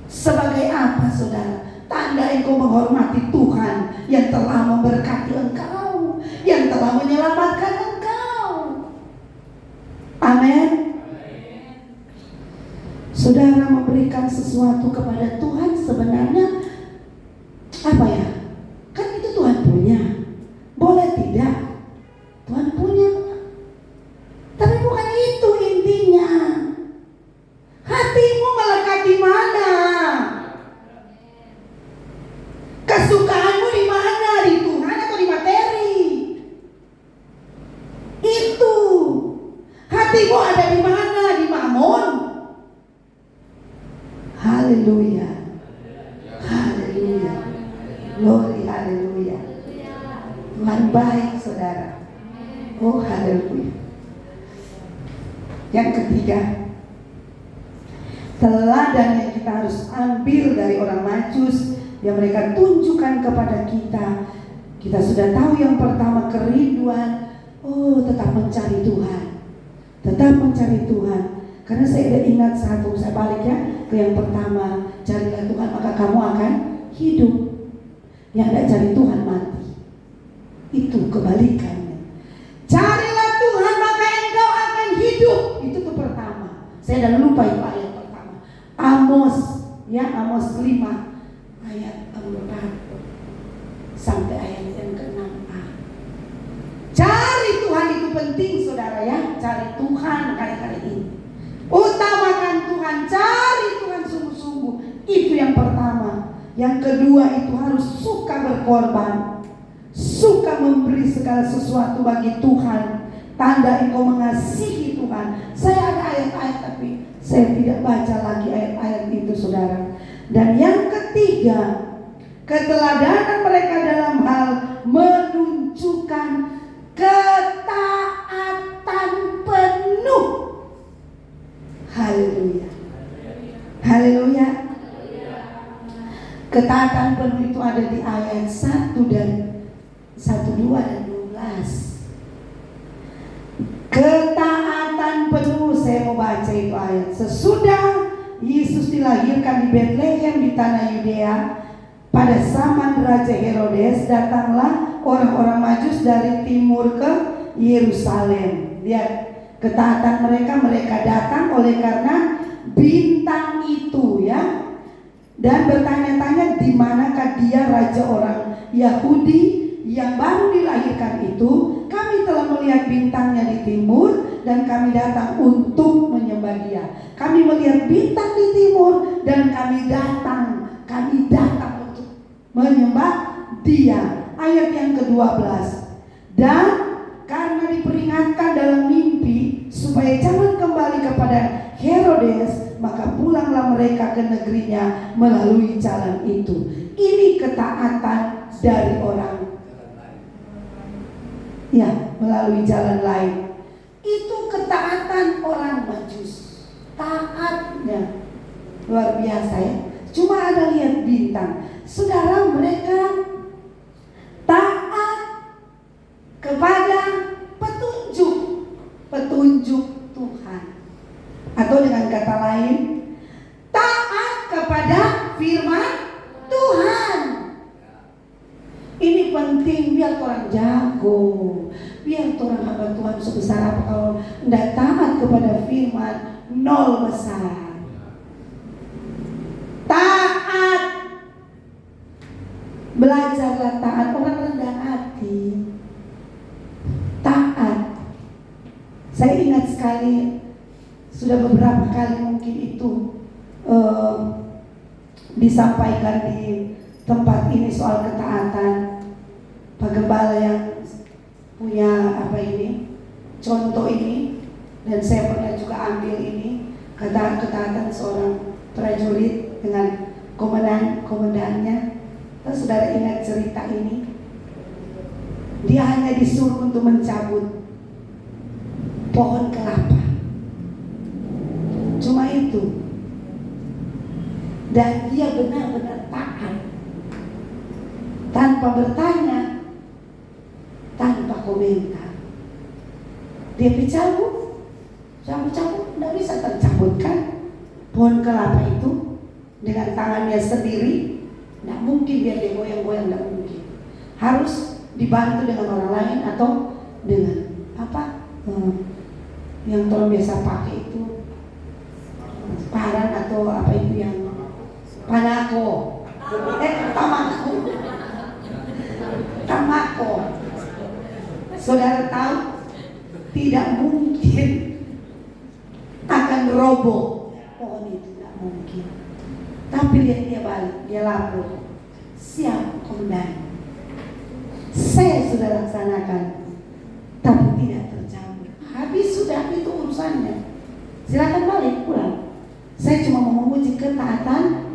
Sebagai apa saudara? Tanda tanda engkau menghormati Tuhan yang telah memberkati engkau, yang telah menyelamatkan engkau. Amin. Saudara memberikan sesuatu kepada Tuhan sebenarnya apa ya? Kan itu Tuhan punya. Boleh tidak? Tuhan punya. Tapi bukan itu intinya. Hatimu melekat di mana? Kesukaanmu di mana? Di Tuhan atau di materi? Itu. Hatimu ada di mana? Di Mammon? Haleluya. Haleluya. Glory, haleluya. Tuhan baik, saudara. Oh, haleluya. Yang ketiga, teladan yang kita harus ambil dari orang Majus yang mereka tunjukkan kepada kita. Kita sudah tahu yang pertama, kerinduan. Oh, tetap mencari Tuhan. Tetap mencari Tuhan. Karena saya ada ingat satu, saya balik ya ke yang pertama, carilah Tuhan maka kamu akan hidup. Yang tidak cari Tuhan mati. Itu kebalikannya. Carilah Tuhan maka engkau akan hidup. Itu tuh pertama. Saya dah lupa itu ayat pertama. Amos, ya Amos 5 ayat 4 sampai ayat yang ke-6a. Cari Tuhan itu penting, saudara ya. Cari Tuhan kali-kali ini. Utamakan Tuhan, cari Tuhan sungguh-sungguh. Itu yang pertama. Yang kedua itu harus suka berkorban, suka memberi segala sesuatu bagi Tuhan. Tanda engkau mengasihi Tuhan. Saya ada ayat-ayat tapi saya tidak baca lagi ayat-ayat itu, saudara. Dan yang ketiga, keteladanan mereka dalam hal menunjukkan ketaatan penuh. Haleluya. Haleluya. Ketaatan penuh itu ada di ayat 1 dan 1, 2 dan 12. Ketaatan penuh, saya mau baca itu ayat. Sesudah Yesus dilahirkan di Betlehem di tanah Yudea, pada zaman Raja Herodes, datanglah orang-orang Majus dari timur ke Yerusalem. Lihat ketaatan mereka, mereka datang oleh karena bintang itu, ya. Dan bertanya-tanya di manakah dia raja orang Yahudi yang baru dilahirkan itu. Kami telah melihat bintangnya di timur dan kami datang untuk menyembah dia. Kami melihat bintang di timur dan kami datang untuk menyembah dia. Ayat yang ke-12. Dan karena diperingatkan dalam mimpi supaya jangan kembali kepada Herodes, maka pulanglah mereka ke negerinya melalui jalan itu. Ini ketaatan dari orang, ya, melalui jalan lain. Itu ketaatan orang Majus. Taatnya luar biasa, ya. Cuma ada lihat bintang. Saudara, mereka taat kepada petunjuk Tuhan. Atau dengan kata lain, taat kepada firman Tuhan. Ini penting biar orang jago, biar orang hamba Tuhan sebesar apa. Kalau tidak taat kepada firman, nol besar. Taat, belajarlah taat. Orang rendah hati, taat. Saya ingat sekali, sudah beberapa kali mungkin itu disampaikan di tempat ini soal ketaatan. Pak Gembala yang punya contoh ini, dan saya pernah juga ambil ini, ketaatan seorang prajurit dengan komandannya. Terus saudara ingat cerita ini? Dia hanya disuruh untuk mencabut pohon kelapa. Cuma itu. Dan dia benar-benar taat. Tanpa bertanya, tanpa komentar. Dia cabut, tidak bisa tercabutkan pohon kelapa itu dengan tangannya sendiri. Tidak mungkin biar dia goyang-goyang, tidak mungkin. Harus dibantu dengan orang lain atau dengan apa? Yang tolong biasa pakai itu parang atau apa itu yang panako, tamako. Saudara tahu tidak mungkin akan roboh pohon itu, tidak mungkin. Tapi lihat dia balik, dia lapor, siap komandan, saya sudah laksanakan, tapi tidak tercampur. Habis sudah, itu urusannya. Silakan balik pulang. Saya cuma mau menguji ketaatan.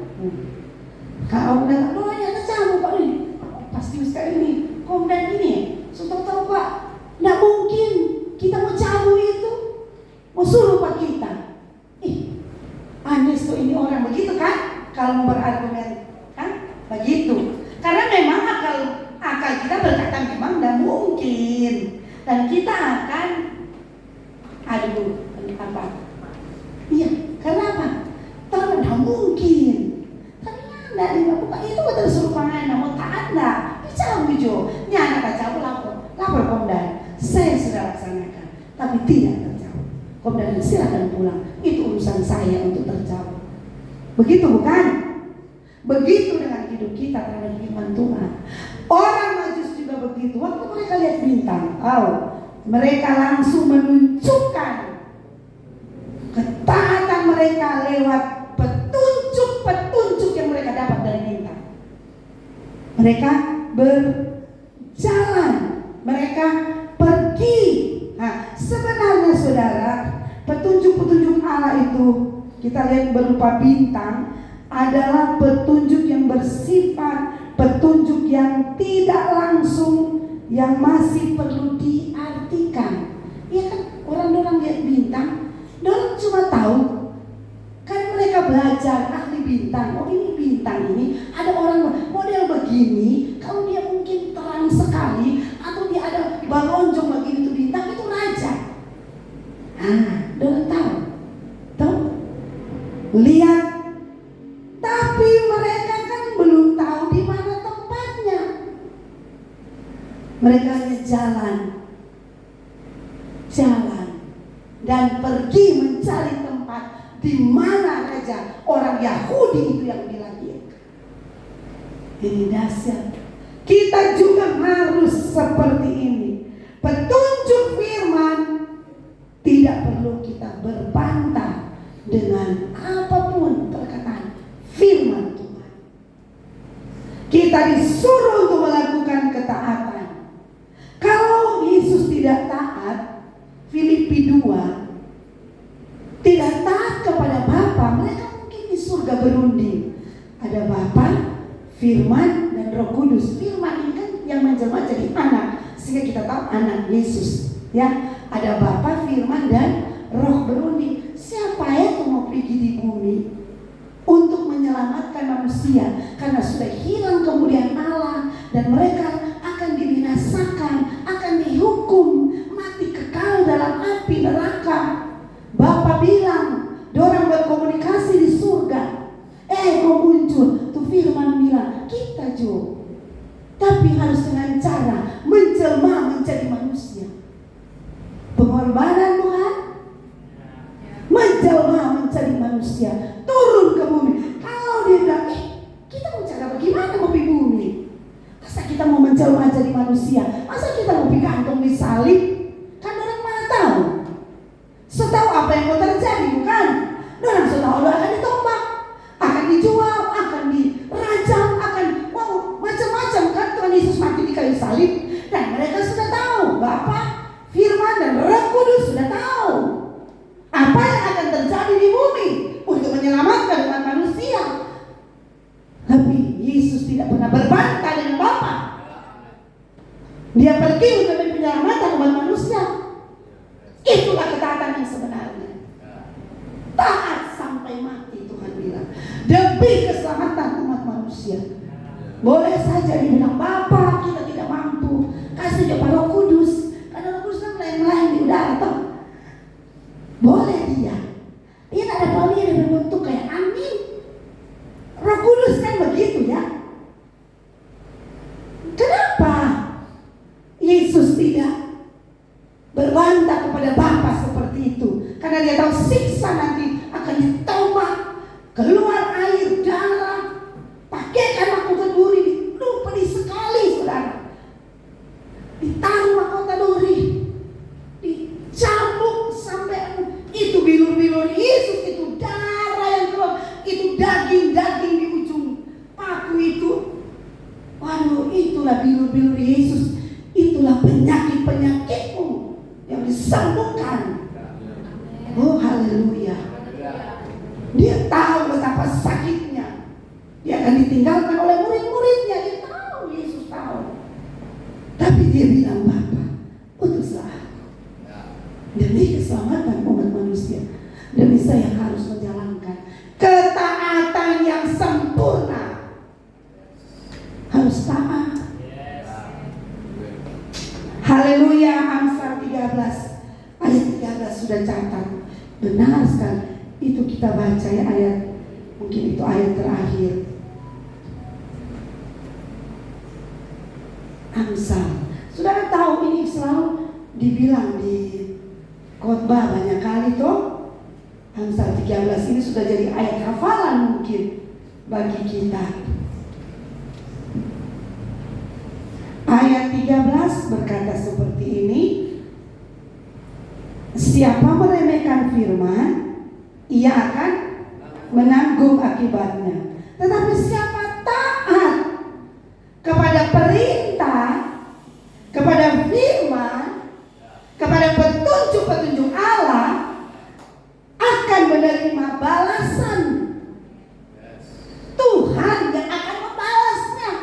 Kalau udah oh ya tercampur Pak ini, pasti sekali ini komandan ini. Sudah tahu Pak, tidak mungkin kita mau cabut itu, mau suruh Pak kita. Anies tuh ini orang begitu kan? Kalau berargumen kan begitu. Karena memang akal kita berkata memang tidak mungkin, dan kita akan apa? Iya, karena apa? Tidak mungkin. Tapi tidak dilakukan itu betul suruh pangan, mau taat tidak? Bicara hijau, nyana kacau lapor komandan. Saya sudah laksanakan, tapi tidak terjawab. Komandan silakan pulang. Itu urusan saya untuk terjawab. Begitu bukan? Begitu dengan hidup kita terhadap firman Tuhan. Orang Majus juga begitu. Waktu mereka lihat bintang, mereka langsung menunjukkan ketaatan mereka lewat petunjuk-petunjuk yang mereka dapat dari bintang. Mereka berjalan, mereka pergi. Nah, sebenarnya saudara, petunjuk-petunjuk Allah itu kita lihat berupa bintang adalah petunjuk yang bersifat petunjuk yang tidak langsung, yang masih perlu diartikan. Ya kan, orang-orang lihat bintang, orang cuma tahu kan, mereka belajar ahli bintang. Oh ini bintang ini ada orang model begini, kalau dia mungkin terang sekali, atau dia ada balonjong begini itu bintang, itu raja. Orang tahu, lihat, tapi mereka kan belum tahu di mana tempatnya. Mereka hanya jalan dan pergi mencari tempat di mana raja orang Yahudi itu yang dilahirkan. Ini dahsyat. Kita juga harus seperti ini. Petunjuk firman tidak perlu kita berbantah dengan apapun perkataan firman Tuhan. Kita disuruh untuk melakukan ketaatan. Kalau Yesus tidak taat, Filipi 2, tidak taat kepada Bapa, mereka mungkin di surga berunding. Ada Bapa, Firman, dan Roh Kudus. Firman ini kan yang menjelma jadi anak, sehingga kita tahu anak Yesus. Ya, ada Bapa, Firman, dan Roh berunding. Siapa yang mau pergi di bumi untuk menyelamatkan manusia? Karena sudah hilang kemuliaan Allah, dan mereka akan dibinasakan, akan dihukum mati kekal dalam api neraka. Bapa bilang, dorang berkomunikasi di surga. Kau muncul, tuh firman bilang, kita juga. Tapi harus dengan cara menjelma menjadi manusia. Pengorbanan Tuhan, menjelma menjadi manusia, turun ke bumi. Kalau dia bilang, kita mau cara bagaimana mau di bumi? Masa kita mau menjelma jadi manusia? Masa kita mau digantung di salib? Kan orang mana tahu? Setahu apa yang mau terjadi, bukan? Orang setahu akan ditombak, akan dijual, akan dirajam, akan macam-macam kan. Tuhan Yesus mati di kayu salib, dan mereka sudah tahu. Bapa, Firman, dan Roh Kudus sudah tahu apa yang akan terjadi di bumi untuk menyelamatkan umat manusia. Tapi Yesus tidak pernah berbantah dengan Bapa. Dia pergi untuk menyelamatkan umat manusia. Itulah ketaatan yang sebenarnya. Taat sampai mati, Tuhan bilang, demi keselamatan umat manusia. Boleh saja dibilang, Bapa kita tidak mampu, kasih dia Roh Kudus. Karena Roh Kudus kan melayang-layang di udara toh. Boleh dia tidak ada paling yang berbentuk kayak angin. Roh Kudus kan begitu ya. Waduh, itulah bilur-bilur Yesus. Itulah penyakit-penyakitmu yang disembuhkan. Oh, haleluya. Dia tahu betapa sakitnya. Dia akan ditinggalkan oleh murid-muridnya. Dia tahu, Yesus tahu. Tapi dia bilang, Bapa, utuslah aku demi keselamatan umat manusia. Demi saya harus menjalankan ketaatan yang sempurna. Harus taat. Haleluya. Amsal 13 ayat 13 sudah catat. Benar sekali. Itu kita baca ya, ayat, mungkin itu ayat terakhir. Amsal. Saudara tahu ini selalu dibilang di khotbah banyak kali toh. Amsal 13 ini sudah jadi ayat hafalan mungkin bagi kita. Ayat 13 berkata seperti ini. Siapa meremehkan firman, ia akan menanggung akibatnya. Tetapi siapa taat kepada perintah, kepada firman, kepada petunjuk-petunjuk Allah, akan menerima balasan. Tuhan yang akan membalasnya.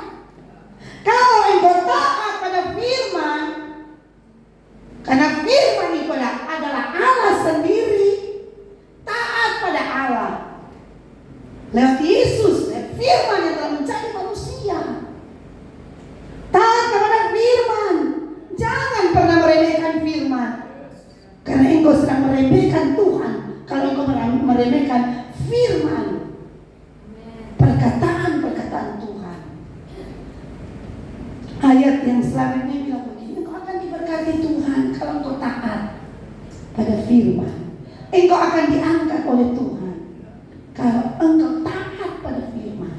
Kalau engkau taat pada firman, karena firman itu adalah Allah sendiri, taat pada Allah lewat Yesus, firman yang telah menjadi manusia. Taat kepada firman. Jangan pernah meremehkan firman, karena engkau sedang meremehkan Tuhan kalau engkau meremehkan firman, perkataan-perkataan Tuhan. Ayat yang selanjutnya bilang begini, engkau akan diberkati Tuhan kalau engkau taat pada firman. Engkau akan diangkat oleh Tuhan kalau engkau taat pada firman.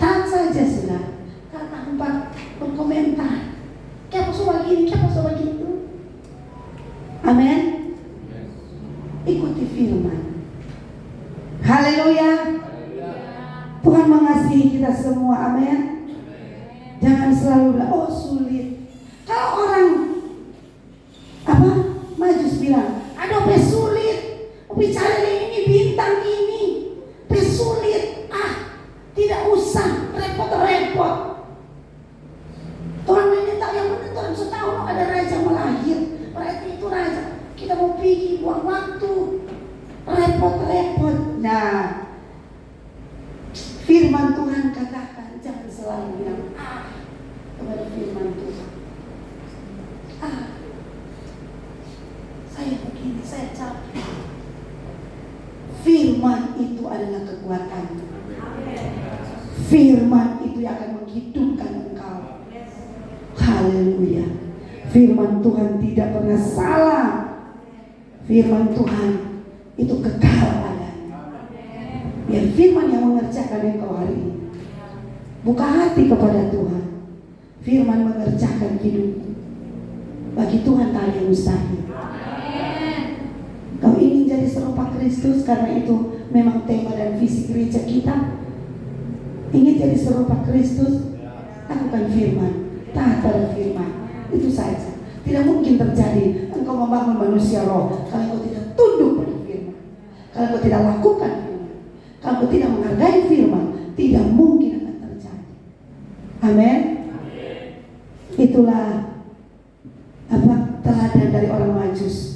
Taat saja sudah, tanpa berkomentar. Kayak apa begini, kayak apa begitu. Amin. Ikuti firman. Haleluya. Tuhan mengasihi kita semua. Amin. Jangan selalu bilang, oh sulit. Kalau orang Majus bilang, aduh sulit, bicara ini bintang ini, sulit, tidak usah repot-repot. Orang menyentak yang benar, Tuhan setahu ada raja melahir, berarti itu raja. Kita mau pergi buang waktu, repot-repot. Nah, firman Tuhan katakan, jangan selalu bilang kepada firman Tuhan. Saya begini, saya capek. Firman itu adalah kekuatan. Firman itu yang akan menghidupkan engkau. Haleluya. Firman Tuhan tidak pernah salah. Firman Tuhan itu kekal adanya. Biar firman yang mengerjakan engkau hari ini. Buka hati kepada Tuhan. Firman mengerjakan hidupmu. Bagi Tuhan tak ada yang mustahil. Kau ingin jadi serupa Kristus, karena itu memang tema dan visi gereja kita. Ingin jadi serupa Kristus, lakukan firman, taat pada firman. Itu saja. Tidak mungkin terjadi engkau membangun manusia roh kalau engkau tidak tunduk pada firman. Kalau engkau tidak lakukan firman, kalau engkau tidak menghargai firman, tidak mungkin akan terjadi. Amin. Itulah teladan dari orang Majus.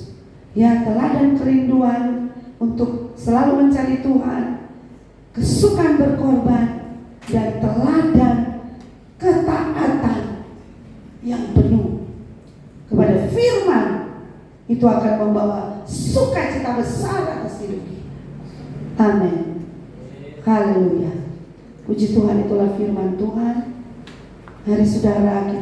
Ya, teladan kerinduan untuk selalu mencari Tuhan, kesukaan berkorban, dan teladan ketaatan yang penuh kepada firman. Itu akan membawa sukacita besar atas hidup kita. Amin. Haleluya. Puji Tuhan, itulah firman Tuhan. Mari saudara,